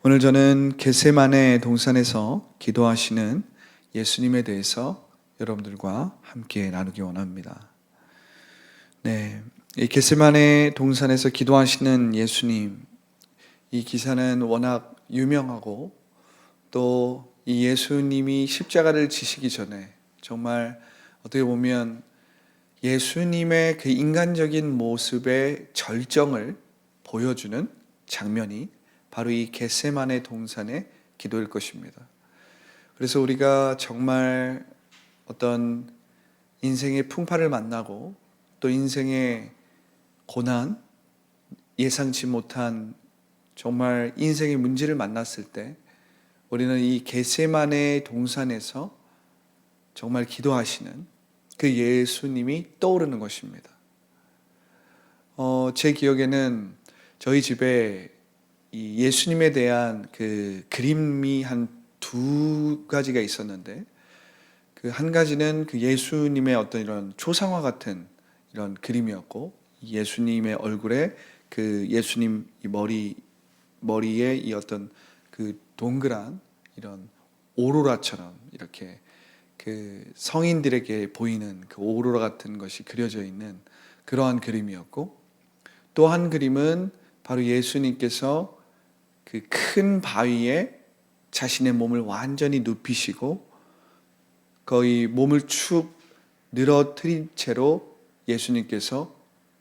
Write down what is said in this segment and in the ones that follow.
오늘 저는 겟세마네 동산에서 기도하시는 예수님에 대해서 여러분들과 함께 나누기 원합니다. 이 겟세마네 동산에서 기도하시는 예수님, 이 기사는 워낙 유명하고 또 이 예수님이 십자가를 지시기 전에 정말 어떻게 보면 예수님의 그 인간적인 모습의 절정을 보여주는 장면이 바로 이 겟세마네 동산의 기도일 것입니다. 그래서 우리가 정말 어떤 인생의 풍파를 만나고 또 인생의 고난, 예상치 못한 정말 인생의 문제를 만났을 때 우리는 이 겟세마네 동산에서 정말 기도하시는 그 예수님이 떠오르는 것입니다. 제 기억에는 저희 집에 이 예수님에 대한 그 그림이 한 두 가지가 있었는데, 그 한 가지는 그 예수님의 어떤 이런 초상화 같은 이런 그림이었고, 예수님의 얼굴에 그 예수님 이 머리에 이 어떤 그 동그란 이런 오로라처럼 이렇게 그 성인들에게 보이는 그 오로라 같은 것이 그려져 있는 그러한 그림이었고, 또 한 그림은 바로 예수님께서 그 큰 바위에 자신의 몸을 완전히 눕히시고 거의 몸을 축 늘어뜨린 채로 예수님께서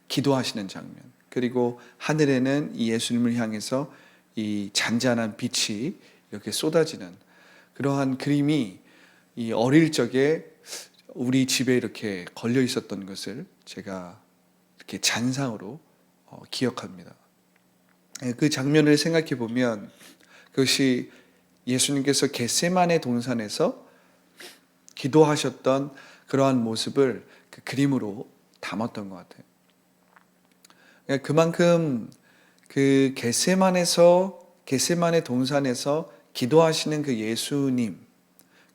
기도하시는 장면, 그리고 하늘에는 이 예수님을 향해서 이 잔잔한 빛이 이렇게 쏟아지는 그러한 그림이 이 어릴 적에 우리 집에 이렇게 걸려 있었던 것을 제가 이렇게 잔상으로 기억합니다. 그 장면을 생각해 보면 그것이 예수님께서 겟세마네 동산에서 기도하셨던 그러한 모습을 그 그림으로 담았던 것 같아요. 그만큼 그 겟세마네 동산에서 기도하시는 그 예수님,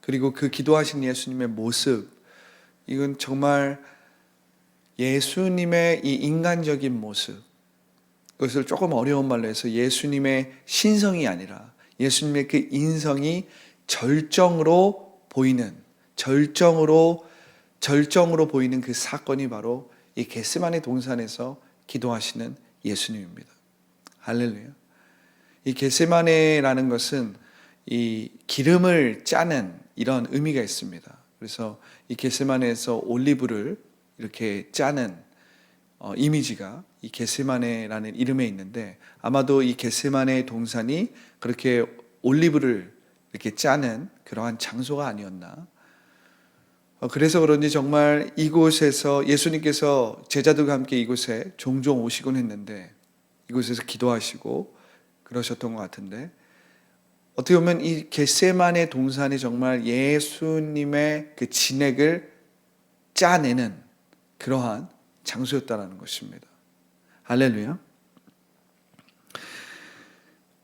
그리고 그 기도하시는 예수님의 모습, 이건 정말 예수님의 이 인간적인 모습, 그것을 조금 어려운 말로 해서 예수님의 신성이 아니라 예수님의 그 인성이 절정으로 보이는 그 사건이 바로 이 겟세마네 동산에서 기도하시는 예수님입니다. 할렐루야. 이 겟세마네라는 것은 이 기름을 짜는 이런 의미가 있습니다. 그래서 이 겟세마네에서 올리브를 이렇게 짜는 이미지가 이 겟세마네라는 이름에 있는데, 아마도 이 겟세마네 동산이 그렇게 올리브를 이렇게 짜는 그러한 장소가 아니었나. 그래서 그런지 정말 이곳에서 예수님께서 제자들과 함께 이곳에 종종 오시곤 했는데, 이곳에서 기도하시고 그러셨던 것 같은데, 어떻게 보면 이 겟세마네 동산이 정말 예수님의 그 진액을 짜내는 그러한 장소였다는 것입니다. 할렐루야.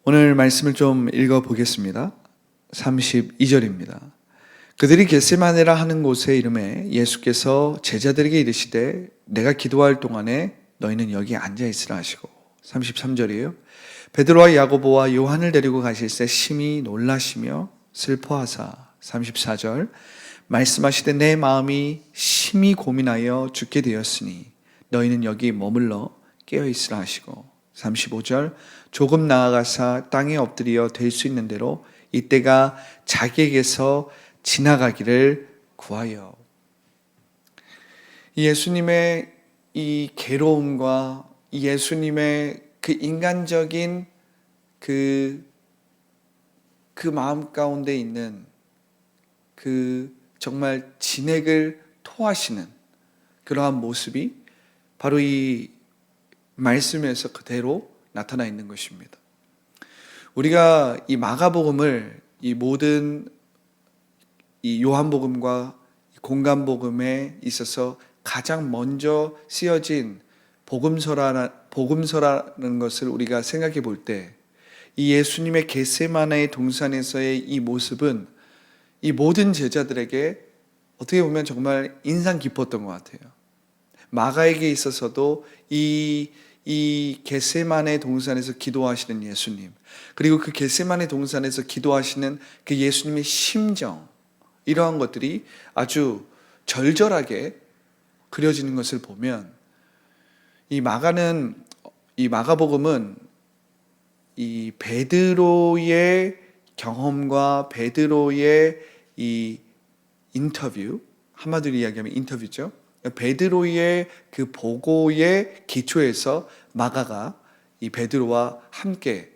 오늘 말씀을 좀 읽어보겠습니다. 32절입니다. 그들이 겟세마네라 하는 곳의 이름에 예수께서 제자들에게 이르시되 내가 기도할 동안에 너희는 여기 앉아있으라 하시고, 33절이에요. 베드로와 야고보와 요한을 데리고 가실새 심히 놀라시며 슬퍼하사, 34절, 말씀하시되 내 마음이 심히 고민하여 죽게 되었으니 너희는 여기 머물러 깨어있으라 하시고, 35절, 조금 나아가사 땅에 엎드려 될 수 있는 대로 이때가 자기에게서 지나가기를 구하여. 예수님의 이 괴로움과 예수님의 그 인간적인 그 마음 가운데 있는 그 정말 진액을 토하시는 그러한 모습이 바로 이 말씀에서 그대로 나타나 있는 것입니다. 우리가 이 마가복음을 이 모든 이 요한복음과 공간복음에 있어서 가장 먼저 쓰여진 복음서라는 것을 우리가 생각해 볼 때, 이 예수님의 겟세마네 동산에서의 이 모습은 이 모든 제자들에게 어떻게 보면 정말 인상 깊었던 것 같아요. 마가에게 있어서도 이 이 겟세마네 동산에서 기도하시는 예수님, 그리고 그 겟세마네 동산에서 기도하시는 그 예수님의 심정, 이러한 것들이 아주 절절하게 그려지는 것을 보면 이 마가복음은 이 베드로의 경험과 베드로의 이 인터뷰, 한마디로 이야기하면 인터뷰죠. 베드로의 그 보고의 기초에서 마가가 이 베드로와 함께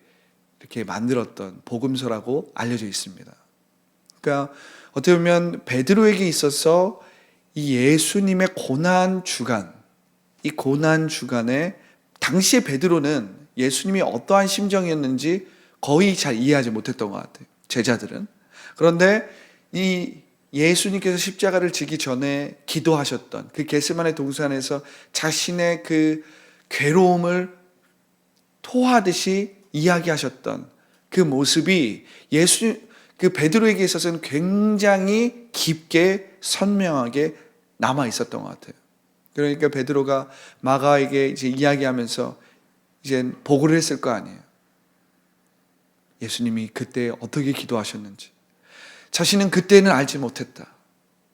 이렇게 만들었던 복음서라고 알려져 있습니다. 그러니까 어떻게 보면 베드로에게 있어서 이 예수님의 고난 주간, 이 고난 주간에 당시의 베드로는 예수님이 어떠한 심정이었는지 거의 잘 이해하지 못했던 것 같아요, 제자들은. 그런데 이 예수님께서 십자가를 지기 전에 기도하셨던 그 겟세마네 동산에서 자신의 그 괴로움을 토하듯이 이야기하셨던 그 모습이 그 베드로에게 있어서는 굉장히 깊게 선명하게 남아 있었던 것 같아요. 그러니까 베드로가 마가에게 이제 이야기하면서 이제 보고를 했을 거 아니에요. 예수님이 그때 어떻게 기도하셨는지. 자신은 그때는 알지 못했다.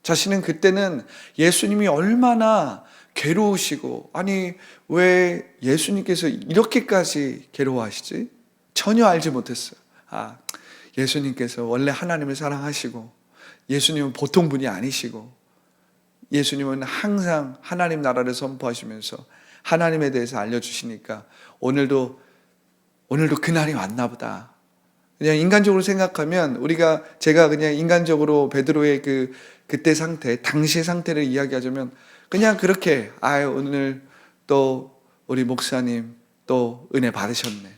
자신은 그때는 예수님이 얼마나 괴로우시고, 아니 왜 예수님께서 이렇게까지 괴로워하시지? 전혀 알지 못했어요. 예수님께서 원래 하나님을 사랑하시고, 예수님은 보통 분이 아니시고, 예수님은 항상 하나님 나라를 선포하시면서 하나님에 대해서 알려주시니까 오늘도 그날이 왔나 보다. 그냥 인간적으로 생각하면 제가 그냥 인간적으로 베드로의 그때 상태, 당시의 상태를 이야기하자면 그냥 그렇게 오늘 또 우리 목사님 또 은혜 받으셨네.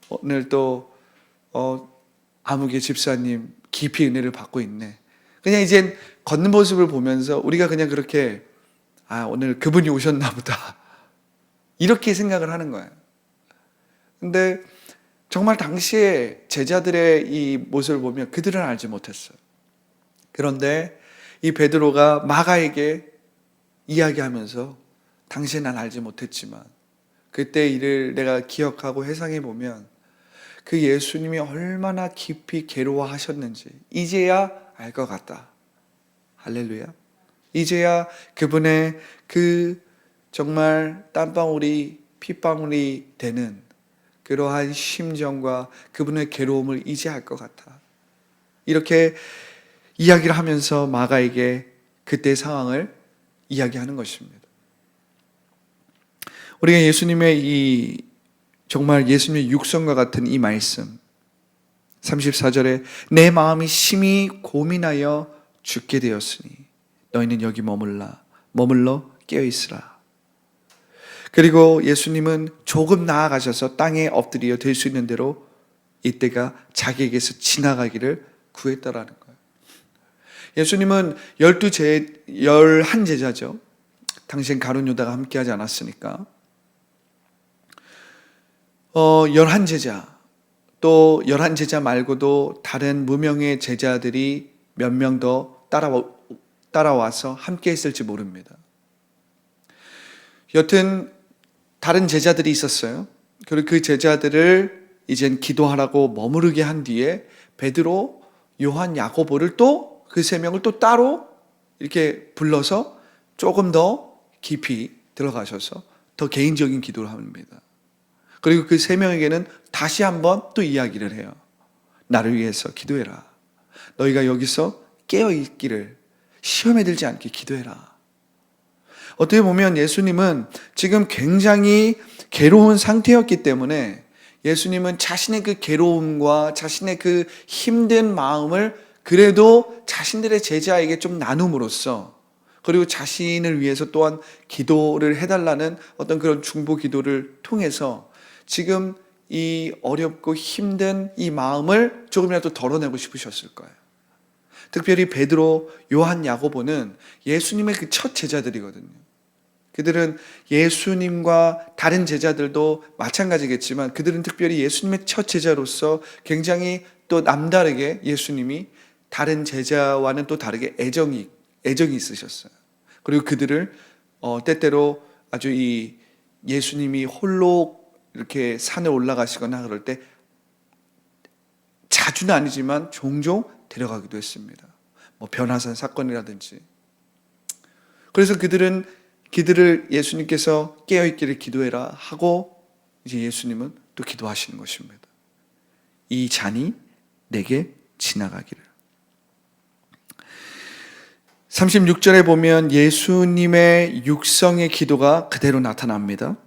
오늘 또 아무개 집사님 깊이 은혜를 받고 있네. 그냥 이제 걷는 모습을 보면서 우리가 그냥 그렇게 오늘 그분이 오셨나 보다, 이렇게 생각을 하는 거예요. 근데 정말 당시에 제자들의 이 모습을 보면 그들은 알지 못했어요. 그런데 이 베드로가 마가에게 이야기하면서 당시에 난 알지 못했지만 그때 일을 내가 기억하고 회상해 보면 그 예수님이 얼마나 깊이 괴로워하셨는지 이제야 알 것 같다. 할렐루야. 이제야 그분의 그 정말 땀방울이 핏방울이 되는 그러한 심정과 그분의 괴로움을 이제 알 것 같아. 이렇게 이야기를 하면서 마가에게 그때의 상황을 이야기하는 것입니다. 우리가 예수님의 정말 예수님의 육성과 같은 이 말씀 34절에 내 마음이 심히 고민하여 죽게 되었으니 너희는 여기 머물러 깨어있으라. 그리고 예수님은 조금 나아가셔서 땅에 엎드려 될 수 있는 대로 이때가 자기에게서 지나가기를 구했다라는 거예요. 예수님은 11제자죠. 당시엔 가룟 유다가 함께하지 않았으니까 11제자, 또 11제자 말고도 다른 무명의 제자들이 몇 명 더 따라와서 함께 했을지 모릅니다. 여튼 다른 제자들이 있었어요. 그리고 그 제자들을 이젠 기도하라고 머무르게 한 뒤에 베드로, 요한, 야고보를 또 그 세 명을 또 따로 이렇게 불러서 조금 더 깊이 들어가셔서 더 개인적인 기도를 합니다. 그리고 그 세 명에게는 다시 한번 또 이야기를 해요. 나를 위해서 기도해라. 너희가 여기서 깨어있기를, 시험에 들지 않게 기도해라. 어떻게 보면 예수님은 지금 굉장히 괴로운 상태였기 때문에 예수님은 자신의 그 괴로움과 자신의 그 힘든 마음을 그래도 자신들의 제자에게 좀 나눔으로써, 그리고 자신을 위해서 또한 기도를 해달라는 어떤 그런 중보 기도를 통해서 지금 이 어렵고 힘든 이 마음을 조금이라도 덜어내고 싶으셨을 거예요. 특별히 베드로, 요한, 야고보는 예수님의 그 첫 제자들이거든요. 그들은 예수님과 다른 제자들도 마찬가지겠지만 그들은 특별히 예수님의 첫 제자로서 굉장히 또 남다르게 예수님이 다른 제자와는 또 다르게 애정이 있으셨어요. 그리고 그들을 때때로 아주 예수님이 홀로 이렇게 산에 올라가시거나 그럴 때 자주는 아니지만 종종 데려가기도 했습니다. 뭐 변화산 사건이라든지. 그래서 그들을 예수님께서 깨어있기를 기도해라 하고 이제 예수님은 또 기도하시는 것입니다. 이 잔이 내게 지나가기를. 36절에 보면 예수님의 육성의 기도가 그대로 나타납니다.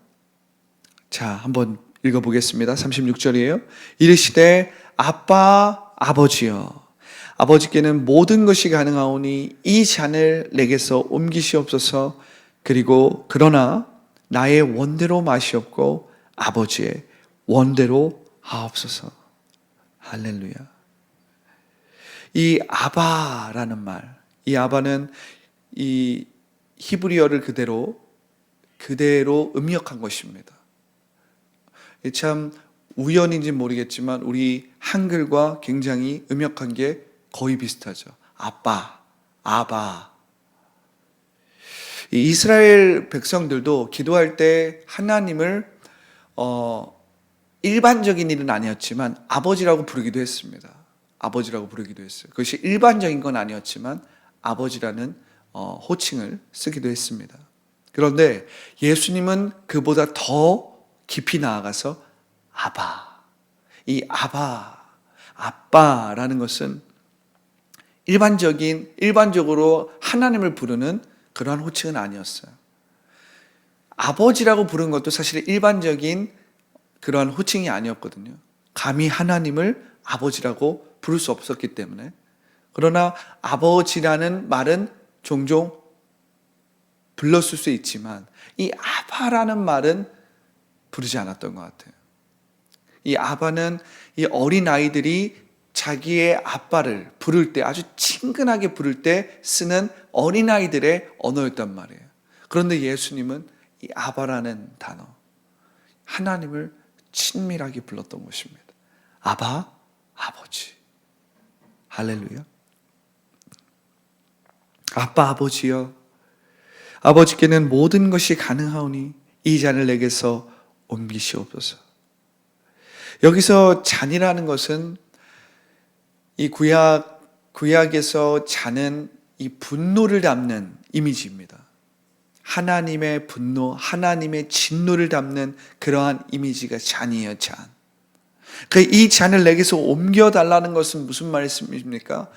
자, 한번 읽어보겠습니다. 36절이에요. 이르시되 아빠 아버지여, 아버지께는 모든 것이 가능하오니 이 잔을 내게서 옮기시옵소서. 그리고 그러나 나의 원대로 마시옵고 아버지의 원대로 하옵소서. 할렐루야. 이 아바라는 말, 이 아바는 이 히브리어를 그대로 음역한 것입니다. 참 우연인지 모르겠지만 우리 한글과 굉장히 음역한 게 거의 비슷하죠. 아빠, 아바. 이 이스라엘 백성들도 기도할 때 하나님을 일반적인 일은 아니었지만 아버지라고 부르기도 했습니다. 아버지라고 부르기도 했어요. 그것이 일반적인 건 아니었지만 아버지라는 호칭을 쓰기도 했습니다. 그런데 예수님은 그보다 더 깊이 나아가서 아바. 이 아바, 아빠라는 것은 일반적으로 하나님을 부르는 그러한 호칭은 아니었어요. 아버지라고 부른 것도 사실 일반적인 그러한 호칭이 아니었거든요. 감히 하나님을 아버지라고 부를 수 없었기 때문에. 그러나 아버지라는 말은 종종 불렀을 수 있지만 이 아바라는 말은 부르지 않았던 것 같아요. 이 아바는 이 어린 아이들이 자기의 아빠를 부를 때, 아주 친근하게 부를 때 쓰는 어린 아이들의 언어였단 말이에요. 그런데 예수님은 이 아바라는 단어, 하나님을 친밀하게 불렀던 것입니다. 아바, 아버지. 할렐루야. 아빠 아버지여, 아버지께는 모든 것이 가능하오니 이 잔을 내게서 옮기시옵소서. 여기서 잔이라는 것은 이 구약에서 잔은 이 분노를 담는 이미지입니다. 하나님의 분노, 하나님의 진노를 담는 그러한 이미지가 잔이에요, 잔. 이 잔을 내게서 옮겨달라는 것은 무슨 말씀입니까?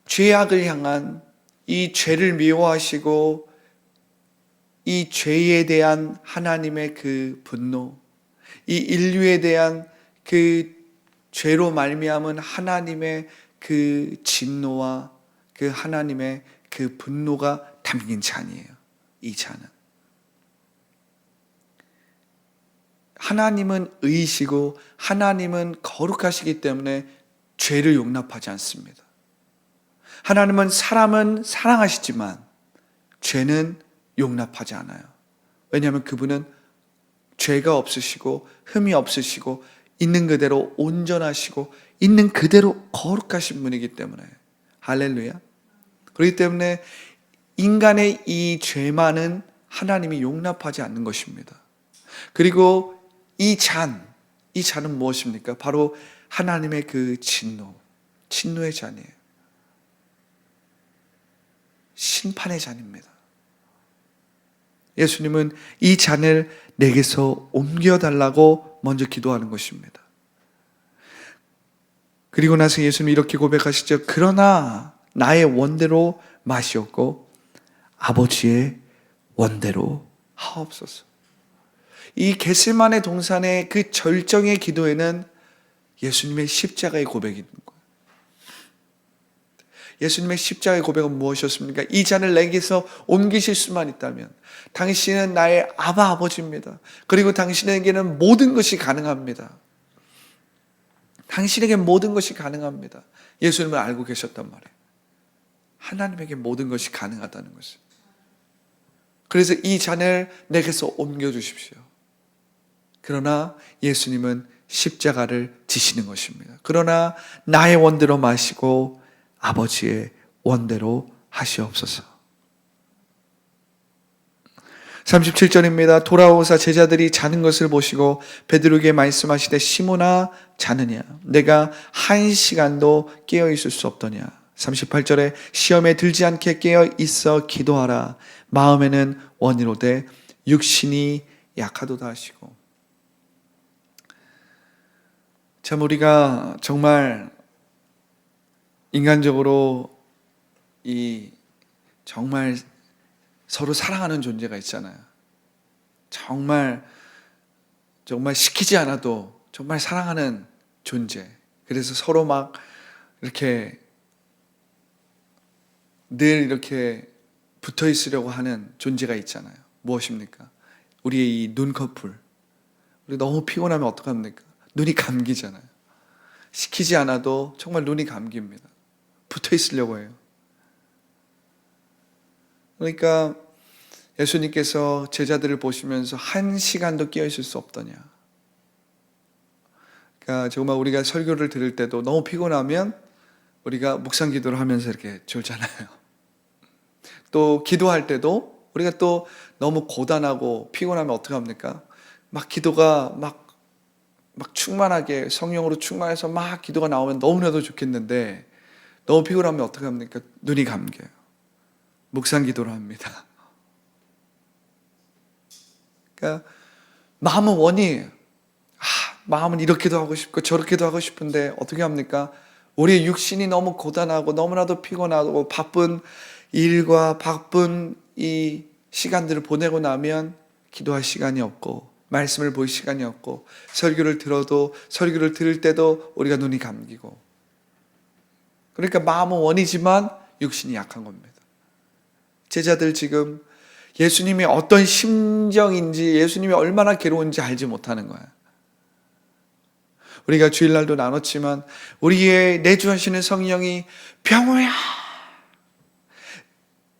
죄악을 향한 이 죄를 미워하시고 이 죄에 대한 하나님의 그 분노, 이 인류에 대한 그 죄로 말미암은 하나님의 그 진노와 그 하나님의 그 분노가 담긴 잔이에요. 이 잔은. 하나님은 의이시고 하나님은 거룩하시기 때문에 죄를 용납하지 않습니다. 하나님은 사람은 사랑하시지만 죄는 용납하지 않아요. 왜냐하면 그분은 죄가 없으시고 흠이 없으시고 있는 그대로 온전하시고 있는 그대로 거룩하신 분이기 때문에. 할렐루야. 그렇기 때문에 인간의 이 죄만은 하나님이 용납하지 않는 것입니다. 그리고 이 잔은 무엇입니까? 바로 하나님의 그 진노의 잔이에요. 심판의 잔입니다. 예수님은 이 잔을 내게서 옮겨달라고 먼저 기도하는 것입니다. 그리고 나서 예수님이 이렇게 고백하시죠. 그러나 나의 원대로 마시옵고 아버지의 원대로 하옵소서. 이 겟세마네 동산의 그 절정의 기도에는 예수님의 십자가의 고백이 있는 거예요. 예수님의 십자가의 고백은 무엇이었습니까? 이 잔을 내게서 옮기실 수만 있다면 당신은 나의 아바 아버지입니다. 그리고 당신에게는 모든 것이 가능합니다. 당신에게 모든 것이 가능합니다. 예수님을 알고 계셨단 말이에요. 하나님에게 모든 것이 가능하다는 것을. 그래서 이 잔을 내게서 옮겨주십시오. 그러나 예수님은 십자가를 지시는 것입니다. 그러나 나의 원대로 마시고 아버지의 원대로 하시옵소서. 37절입니다. 돌아오사 제자들이 자는 것을 보시고 베드로에게 말씀하시되 시몬아 자느냐 내가 한 시간도 깨어 있을 수 없더냐. 38절에 시험에 들지 않게 깨어 있어 기도하라. 마음에는 원이로되 육신이 약하도다 하시고. 참 우리가 정말 인간적으로 정말 서로 사랑하는 존재가 있잖아요. 정말 시키지 않아도 정말 사랑하는 존재. 그래서 서로 막 이렇게 늘 이렇게 붙어 있으려고 하는 존재가 있잖아요. 무엇입니까? 우리의 이 눈꺼풀. 우리 너무 피곤하면 어떡합니까? 눈이 감기잖아요. 시키지 않아도 정말 눈이 감깁니다. 붙어 있으려고 해요. 그러니까 예수님께서 제자들을 보시면서 한 시간도 깨어 있을 수 없더냐. 그러니까 정말 우리가 설교를 들을 때도 너무 피곤하면 우리가 묵상 기도를 하면서 이렇게 졸잖아요. 또 기도할 때도 우리가 또 너무 고단하고 피곤하면 어떻게 합니까? 막 기도가 막 충만하게 성령으로 충만해서 막 기도가 나오면 너무나도 좋겠는데 너무 피곤하면 어떻게 합니까? 눈이 감겨요. 묵상 기도를 합니다. 그러니까 마음은 원이에요. 마음은 이렇게도 하고 싶고 저렇게도 하고 싶은데 어떻게 합니까? 우리의 육신이 너무 고단하고 너무나도 피곤하고 바쁜 일과 바쁜 이 시간들을 보내고 나면 기도할 시간이 없고 말씀을 볼 시간이 없고 설교를 들을 때도 우리가 눈이 감기고. 그러니까 마음은 원이지만 육신이 약한 겁니다. 제자들 지금 예수님이 어떤 심정인지 예수님이 얼마나 괴로운지 알지 못하는 거야. 우리가 주일날도 나눴지만 우리의 내주하시는 성령이 병호야,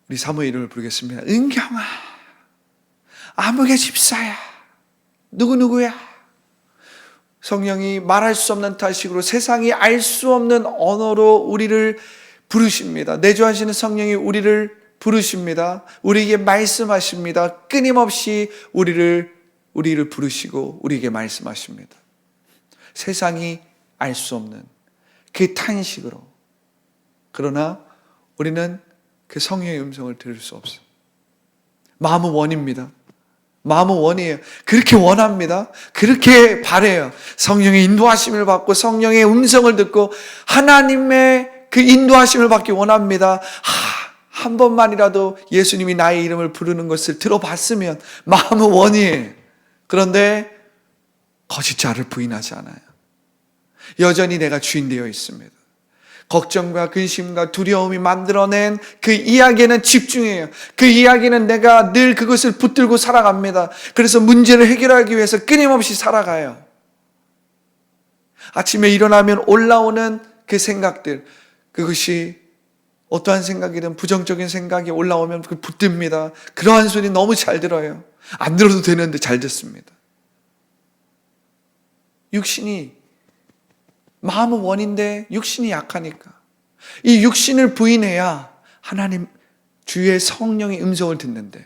우리 사모의 이름을 부르겠습니다. 은경아, 아무개 집사야, 누구누구야. 성령이 말할 수 없는 타식으로 세상이 알 수 없는 언어로 우리를 부르십니다. 내주하시는 성령이 우리를 부르십니다. 우리에게 말씀하십니다. 끊임없이 우리를 부르시고 우리에게 말씀하십니다. 세상이 알 수 없는 그 탄식으로. 그러나 우리는 그 성령의 음성을 들을 수 없어요. 마음은 원입니다. 마음은 원이에요. 그렇게 원합니다. 그렇게 바래요. 성령의 인도하심을 받고 성령의 음성을 듣고 하나님의 그 인도하심을 받기 원합니다. 한 번만이라도 예수님이 나의 이름을 부르는 것을 들어봤으면 마음은 원이에요. 그런데 거짓자를 부인하지 않아요. 여전히 내가 주인 되어 있습니다. 걱정과 근심과 두려움이 만들어낸 그 이야기에는 집중해요. 그 이야기는 내가 늘 그것을 붙들고 살아갑니다. 그래서 문제를 해결하기 위해서 끊임없이 살아가요. 아침에 일어나면 올라오는 그 생각들, 그것이 어떠한 생각이든 부정적인 생각이 올라오면 그 붙듭니다. 그러한 소리 너무 잘 들어요. 안 들어도 되는데 잘 듣습니다. 육신이, 마음은 원인데 육신이 약하니까 이 육신을 부인해야 하나님 주의 성령의 음성을 듣는데,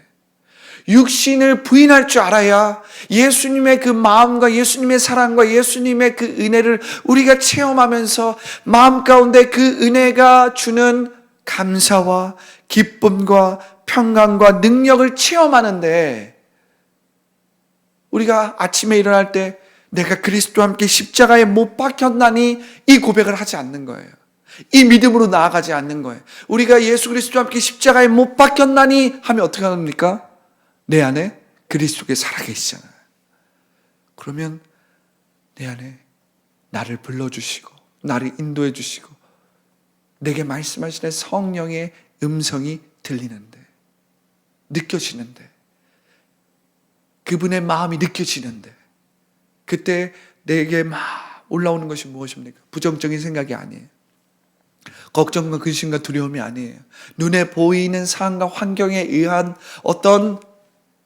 육신을 부인할 줄 알아야 예수님의 그 마음과 예수님의 사랑과 예수님의 그 은혜를 우리가 체험하면서 마음 가운데 그 은혜가 주는 감사와 기쁨과 평강과 능력을 체험하는데, 우리가 아침에 일어날 때 내가 그리스도와 함께 십자가에 못 박혔나니 이 고백을 하지 않는 거예요. 이 믿음으로 나아가지 않는 거예요. 우리가 예수 그리스도와 함께 십자가에 못 박혔나니 하면 어떻게 합니까? 내 안에 그리스도께 살아계시잖아요. 그러면 내 안에 나를 불러주시고 나를 인도해 주시고 내게 말씀하시는 성령의 음성이 들리는데, 느껴지는데, 그분의 마음이 느껴지는데, 그때 내게 막 올라오는 것이 무엇입니까? 부정적인 생각이 아니에요. 걱정과 근심과 두려움이 아니에요. 눈에 보이는 상황과 환경에 의한 어떤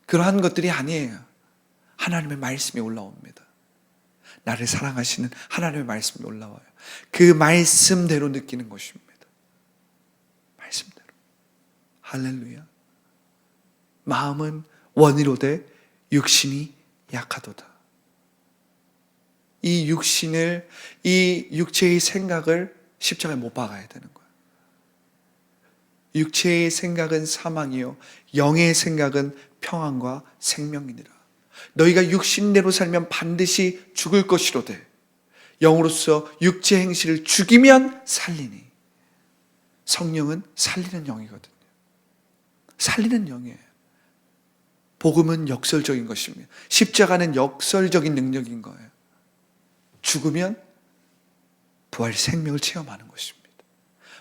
그러한 것들이 아니에요. 하나님의 말씀이 올라옵니다. 나를 사랑하시는 하나님의 말씀이 올라와요. 그 말씀대로 느끼는 것입니다. 말씀대로. 할렐루야. 마음은 원이로되 육신이 약하도다. 이 육신을, 이 육체의 생각을 십자가에 못 박아야 되는 거예요. 육체의 생각은 사망이요 영의 생각은 평안과 생명이니라. 너희가 육신대로 살면 반드시 죽을 것이로되 영으로서 육체 행실을 죽이면 살리니. 성령은 살리는 영이거든요. 살리는 영이에요. 복음은 역설적인 것입니다. 십자가는 역설적인 능력인 거예요. 죽으면 부활 생명을 체험하는 것입니다.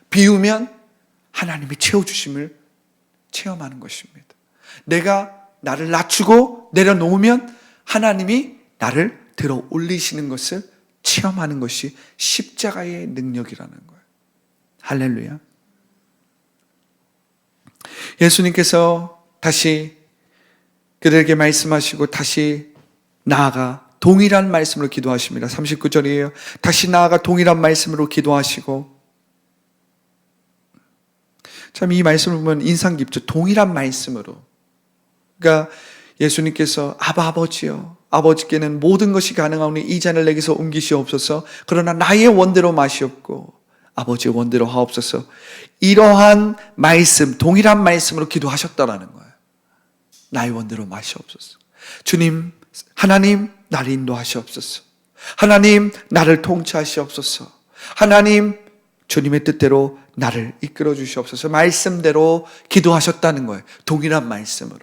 비우면 하나님이 채워주심을 체험하는 것입니다. 내가 나를 낮추고 내려놓으면 하나님이 나를 들어 올리시는 것을 체험하는 것이 십자가의 능력이라는 거예요. 할렐루야. 예수님께서 다시 그들에게 말씀하시고 다시 나아가 동일한 말씀으로 기도하십니다. 39절이에요. 다시 나아가 동일한 말씀으로 기도하시고, 참 이 말씀을 보면 인상 깊죠. 동일한 말씀으로. 그러니까 예수님께서 아버지여, 아버지께는 모든 것이 가능하오니 이 잔을 내게서 옮기시옵소서. 그러나 나의 원대로 마시옵고 아버지의 원대로 하옵소서. 이러한 말씀, 동일한 말씀으로 기도하셨다라는 거예요. 나의 원대로 마시옵소서. 주님, 하나님 나를 인도하시옵소서. 하나님 나를 통치하시옵소서. 하나님 주님의 뜻대로 나를 이끌어 주시옵소서. 말씀대로 기도하셨다는 거예요. 동일한 말씀으로.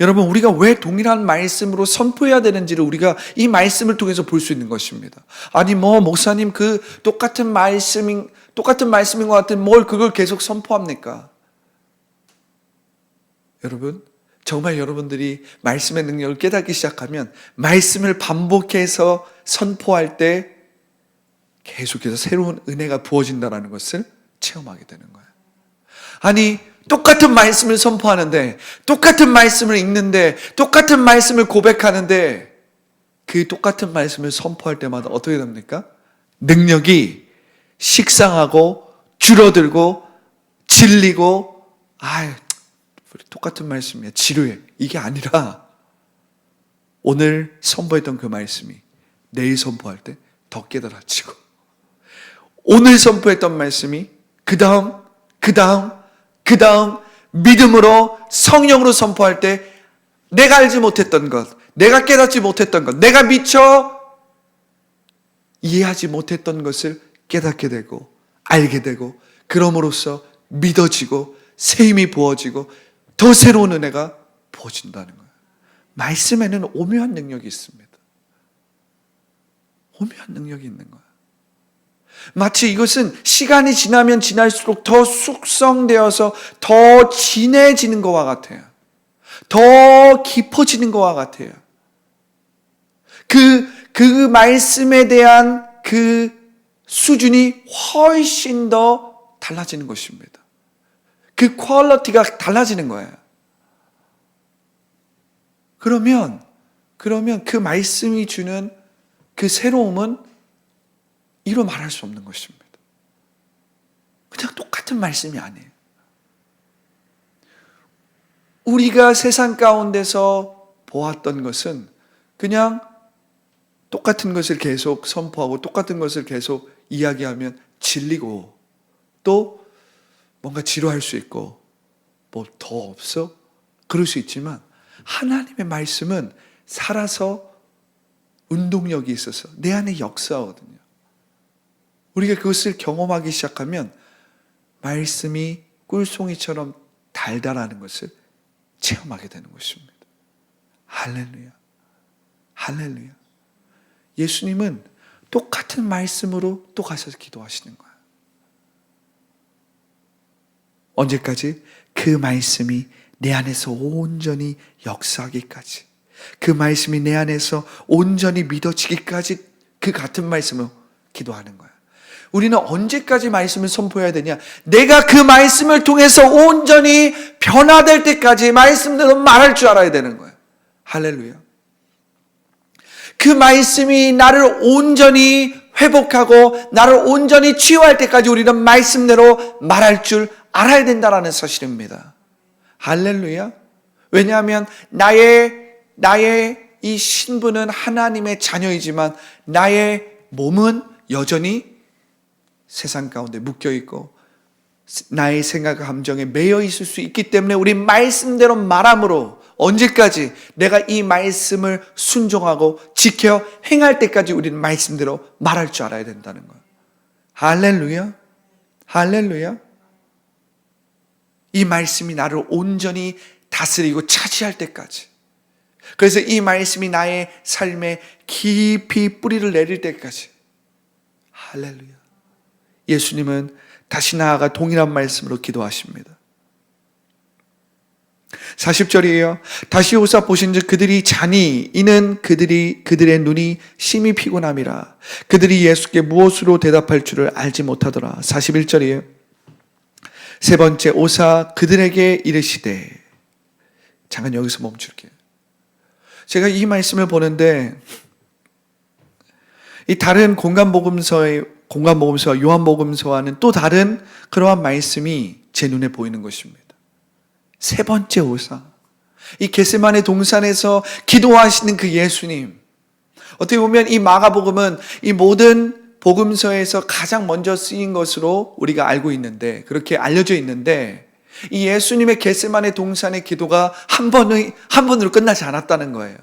여러분, 우리가 왜 동일한 말씀으로 선포해야 되는지를 우리가 이 말씀을 통해서 볼 수 있는 것입니다. 아니 목사님 그 똑같은 말씀인 것 같은 뭘 그걸 계속 선포합니까? 여러분, 정말 여러분들이 말씀의 능력을 깨닫기 시작하면 말씀을 반복해서 선포할 때 계속해서 새로운 은혜가 부어진다는 것을 체험하게 되는 거예요. 아니 똑같은 말씀을 선포하는데, 똑같은 말씀을 읽는데, 똑같은 말씀을 고백하는데 그 똑같은 말씀을 선포할 때마다 어떻게 됩니까? 능력이 식상하고 줄어들고 질리고 똑같은 말씀이야, 지루해, 이게 아니라 오늘 선포했던 그 말씀이 내일 선포할 때 더 깨달아지고, 오늘 선포했던 말씀이 그 다음 믿음으로 성령으로 선포할 때 내가 알지 못했던 것, 내가 깨닫지 못했던 것, 내가 미처 이해하지 못했던 것을 깨닫게 되고 알게 되고, 그럼으로써 믿어지고 새 힘이 부어지고 더 새로운 은혜가 부어진다는 거예요. 말씀에는 오묘한 능력이 있습니다. 오묘한 능력이 있는 거예요. 마치 이것은 시간이 지나면 지날수록 더 숙성되어서 더 진해지는 것과 같아요. 더 깊어지는 것과 같아요. 그 말씀에 대한 그 수준이 훨씬 더 달라지는 것입니다. 그 퀄리티가 달라지는 거예요. 그러면 그 말씀이 주는 그 새로움은 이로 말할 수 없는 것입니다. 그냥 똑같은 말씀이 아니에요. 우리가 세상 가운데서 보았던 것은 그냥 똑같은 것을 계속 선포하고 똑같은 것을 계속 이야기하면 질리고 또 뭔가 지루할 수 있고 뭐 더 없어? 그럴 수 있지만 하나님의 말씀은 살아서 운동력이 있어서 내 안에 역사하거든요. 우리가 그것을 경험하기 시작하면 말씀이 꿀송이처럼 달달하는 것을 체험하게 되는 것입니다. 할렐루야. 할렐루야. 예수님은 똑같은 말씀으로 또 가셔서 기도하시는 거예요. 언제까지? 그 말씀이 내 안에서 온전히 역사하기까지, 그 말씀이 내 안에서 온전히 믿어지기까지 그 같은 말씀으로 기도하는 거예요. 우리는 언제까지 말씀을 선포해야 되냐? 내가 그 말씀을 통해서 온전히 변화될 때까지 말씀대로 말할 줄 알아야 되는 거예요. 할렐루야. 그 말씀이 나를 온전히 회복하고 나를 온전히 치유할 때까지 우리는 말씀대로 말할 줄 알아야 된다는 사실입니다. 할렐루야. 왜냐하면 나의 이 신분은 하나님의 자녀이지만 나의 몸은 여전히 세상 가운데 묶여 있고 나의 생각과 감정에 매여 있을 수 있기 때문에 우리 말씀대로 말함으로 언제까지 내가 이 말씀을 순종하고 지켜 행할 때까지 우리는 말씀대로 말할 줄 알아야 된다는 거예요. 할렐루야. 할렐루야. 이 말씀이 나를 온전히 다스리고 차지할 때까지. 그래서 이 말씀이 나의 삶에 깊이 뿌리를 내릴 때까지. 할렐루야. 예수님은 다시 나아가 동일한 말씀으로 기도하십니다. 40절이에요. 다시 오사 보신즉 그들이 자니 이는 그들의 눈이 심히 피곤함이라. 그들이 예수께 무엇으로 대답할 줄을 알지 못하더라. 41절이에요. 세 번째 오사 그들에게 이르시되. 잠깐 여기서 멈출게요. 제가 이 말씀을 보는데 이 다른 공간복음서와 요한복음서와는 또 다른 그러한 말씀이 제 눈에 보이는 것입니다. 세 번째 오사, 이 겟세마네 동산에서 기도하시는 그 예수님. 어떻게 보면 이 마가복음은 이 모든 복음서에서 가장 먼저 쓰인 것으로 우리가 알고 있는데, 그렇게 알려져 있는데, 이 예수님의 겟세마네 동산의 기도가 한 번으로 끝나지 않았다는 거예요.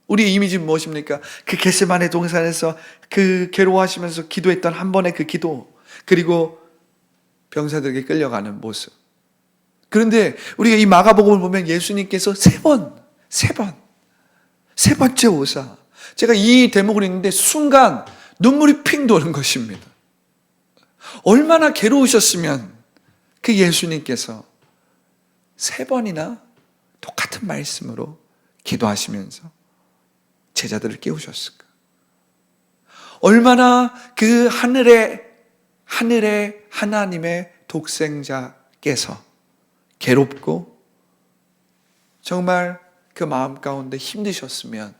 우리 이미지는 무엇입니까? 그 겟세마네 동산에서 그 괴로워하시면서 기도했던 한 번의 그 기도, 그리고 병사들에게 끌려가는 모습. 그런데 우리가 이 마가복음을 보면 예수님께서 세 번째 오사. 제가 이 대목을 읽는데 순간 눈물이 핑 도는 것입니다. 얼마나 괴로우셨으면 그 예수님께서 세 번이나 똑같은 말씀으로 기도하시면서 제자들을 깨우셨을까? 얼마나 그 하늘의 하나님의 독생자께서 괴롭고 정말 그 마음 가운데 힘드셨으면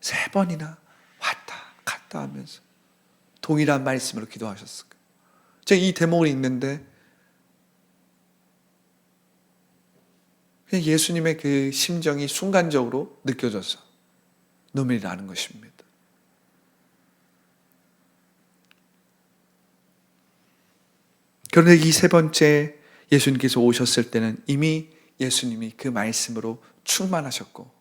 세 번이나 왔다 갔다 하면서 동일한 말씀으로 기도하셨을까? 제가 이 대목을 읽는데 그냥 예수님의 그 심정이 순간적으로 느껴져서 눈물이 나는 것입니다. 그런데 이 세 번째 예수님께서 오셨을 때는 이미 예수님이 그 말씀으로 충만하셨고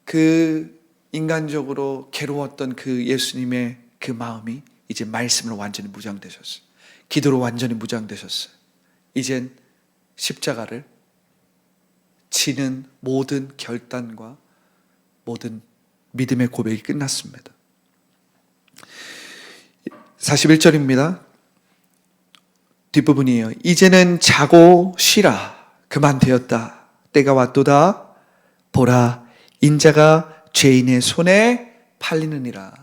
그 인간적으로 괴로웠던 그 예수님의 그 마음이 이제 말씀으로 완전히 무장되셨어요. 기도로 완전히 무장되셨어요. 이젠 십자가를 지는 모든 결단과 모든 믿음의 고백이 끝났습니다. 41절입니다. 뒷부분이에요. 이제는 자고 쉬라. 그만 되었다. 때가 왔도다. 보라, 인자가 죄인의 손에 팔리느니라.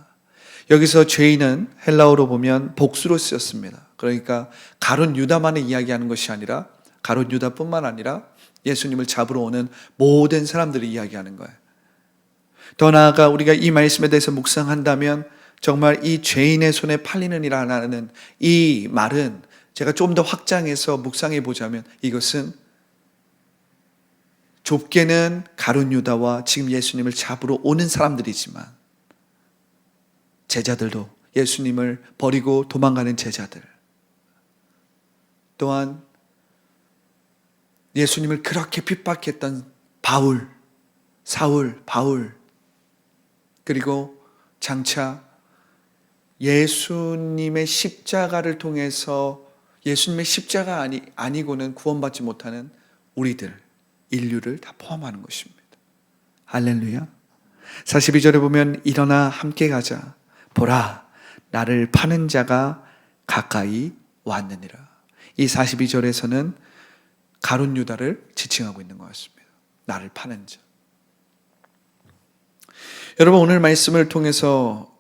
여기서 죄인은 헬라어로 보면 복수로 쓰였습니다. 그러니까 가룟 유다만을 이야기하는 것이 아니라 가룟 유다뿐만 아니라 예수님을 잡으러 오는 모든 사람들을 이야기하는 거예요. 더 나아가 우리가 이 말씀에 대해서 묵상한다면 정말 이 죄인의 손에 팔리느니라는 이 말은 제가 좀 더 확장해서 묵상해 보자면 이것은 좁게는 가룟 유다와 지금 예수님을 잡으러 오는 사람들이지만 제자들도 예수님을 버리고 도망가는 제자들, 또한 예수님을 그렇게 핍박했던 바울, 그리고 장차 예수님의 십자가를 통해서 예수님의 십자가 아니고는 구원받지 못하는 우리들, 인류를 다 포함하는 것입니다. 할렐루야. 42절에 보면 일어나 함께 가자. 보라, 나를 파는 자가 가까이 왔느니라. 이 42절에서는 가룟 유다를 지칭하고 있는 것 같습니다. 나를 파는 자. 여러분, 오늘 말씀을 통해서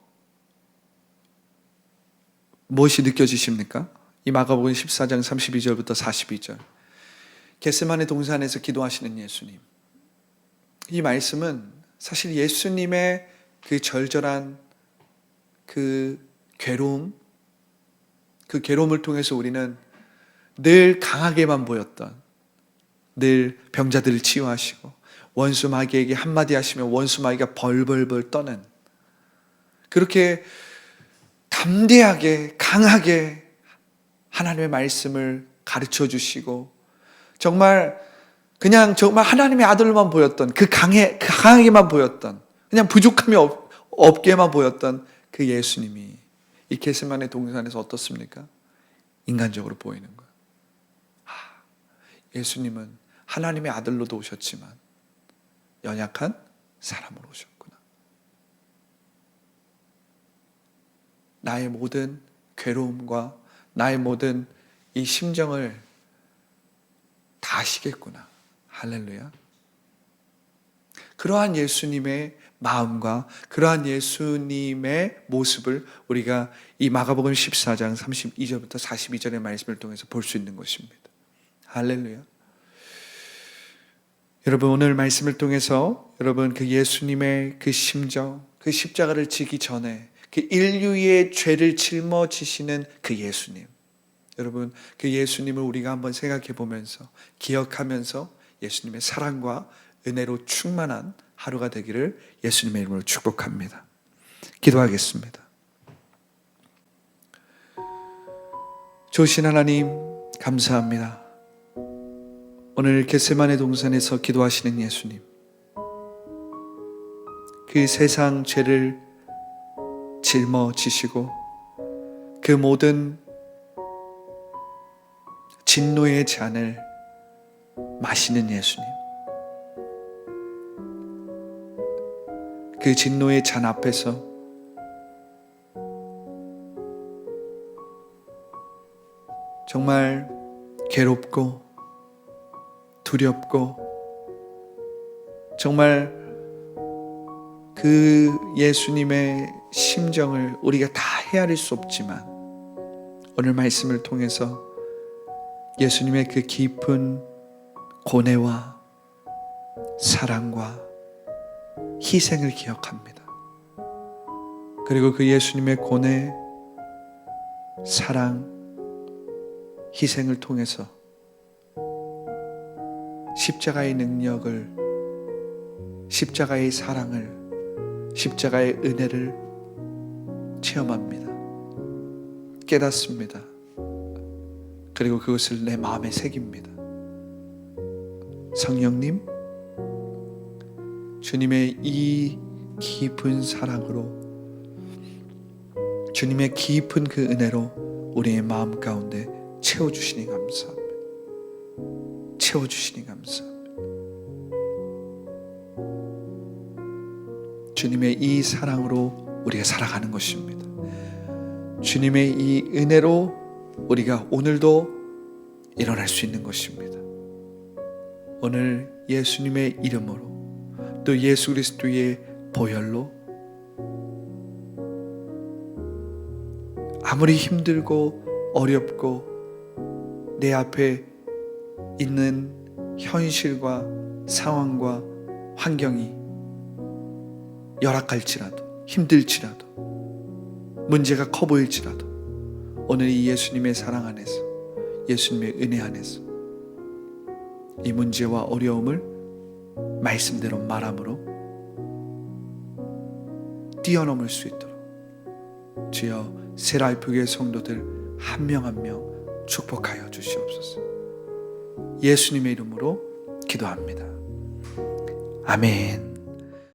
무엇이 느껴지십니까? 이 마가복음 14장 32절부터 42절. 겟세마네 동산에서 기도하시는 예수님. 이 말씀은 사실 예수님의 그 절절한 그 괴로움, 그 괴로움을 통해서 우리는 늘 강하게만 보였던, 늘 병자들을 치유하시고 원수 마귀에게 한마디 하시면 원수 마귀가 벌벌벌 떠는, 그렇게 담대하게 강하게 하나님의 말씀을 가르쳐 주시고 정말 정말 하나님의 아들로만 보였던, 강하게만 보였던, 그냥 부족함이 없게만 보였던 그 예수님이 이 겟세마네 동산에서 어떻습니까? 인간적으로 보이는 거예요. 예수님은 하나님의 아들로도 오셨지만 연약한 사람으로 오셨구나. 나의 모든 괴로움과 나의 모든 이 심정을 다 아시겠구나. 할렐루야. 그러한 예수님의 마음과 그러한 예수님의 모습을 우리가 이 마가복음 14장 32절부터 42절의 말씀을 통해서 볼 수 있는 것입니다. 할렐루야. 여러분, 오늘 말씀을 통해서 여러분 그 예수님의 그 심정, 그 십자가를 지기 전에 그 인류의 죄를 짊어지시는 그 예수님, 여러분 그 예수님을 우리가 한번 생각해 보면서 기억하면서 예수님의 사랑과 은혜로 충만한 하루가 되기를 예수님의 이름으로 축복합니다. 기도하겠습니다. 좋으신 하나님, 감사합니다. 오늘 겟세마네 동산에서 기도하시는 예수님, 그 세상 죄를 짊어지시고 그 모든 진노의 잔을 마시는 예수님, 그 진노의 잔 앞에서 정말 괴롭고 두렵고 정말 그 예수님의 심정을 우리가 다 헤아릴 수 없지만 오늘 말씀을 통해서 예수님의 그 깊은 고뇌와 사랑과 희생을 기억합니다. 그리고 그 예수님의 고뇌, 사랑, 희생을 통해서 십자가의 능력을, 십자가의 사랑을, 십자가의 은혜를 체험합니다. 깨닫습니다. 그리고 그것을 내 마음에 새깁니다. 성령님, 주님의 이 깊은 사랑으로, 주님의 깊은 그 은혜로 우리의 마음 가운데 채워주시니 감사합니다. 채워주시니 감사합니다. 주님의 이 사랑으로 우리가 살아가는 것입니다. 주님의 이 은혜로 우리가 오늘도 일어날 수 있는 것입니다. 오늘 예수님의 이름으로 또 예수 그리스도의 보혈로 아무리 힘들고 어렵고 내 앞에 있는 현실과 상황과 환경이 열악할지라도 힘들지라도 문제가 커 보일지라도 오늘 이 예수님의 사랑 안에서 예수님의 은혜 안에서 이 문제와 어려움을 말씀대로 말함으로 뛰어넘을 수 있도록 주여 세라이프교회 성도들 한 명 한 명 축복하여 주시옵소서. 예수님의 이름으로 기도합니다. 아멘.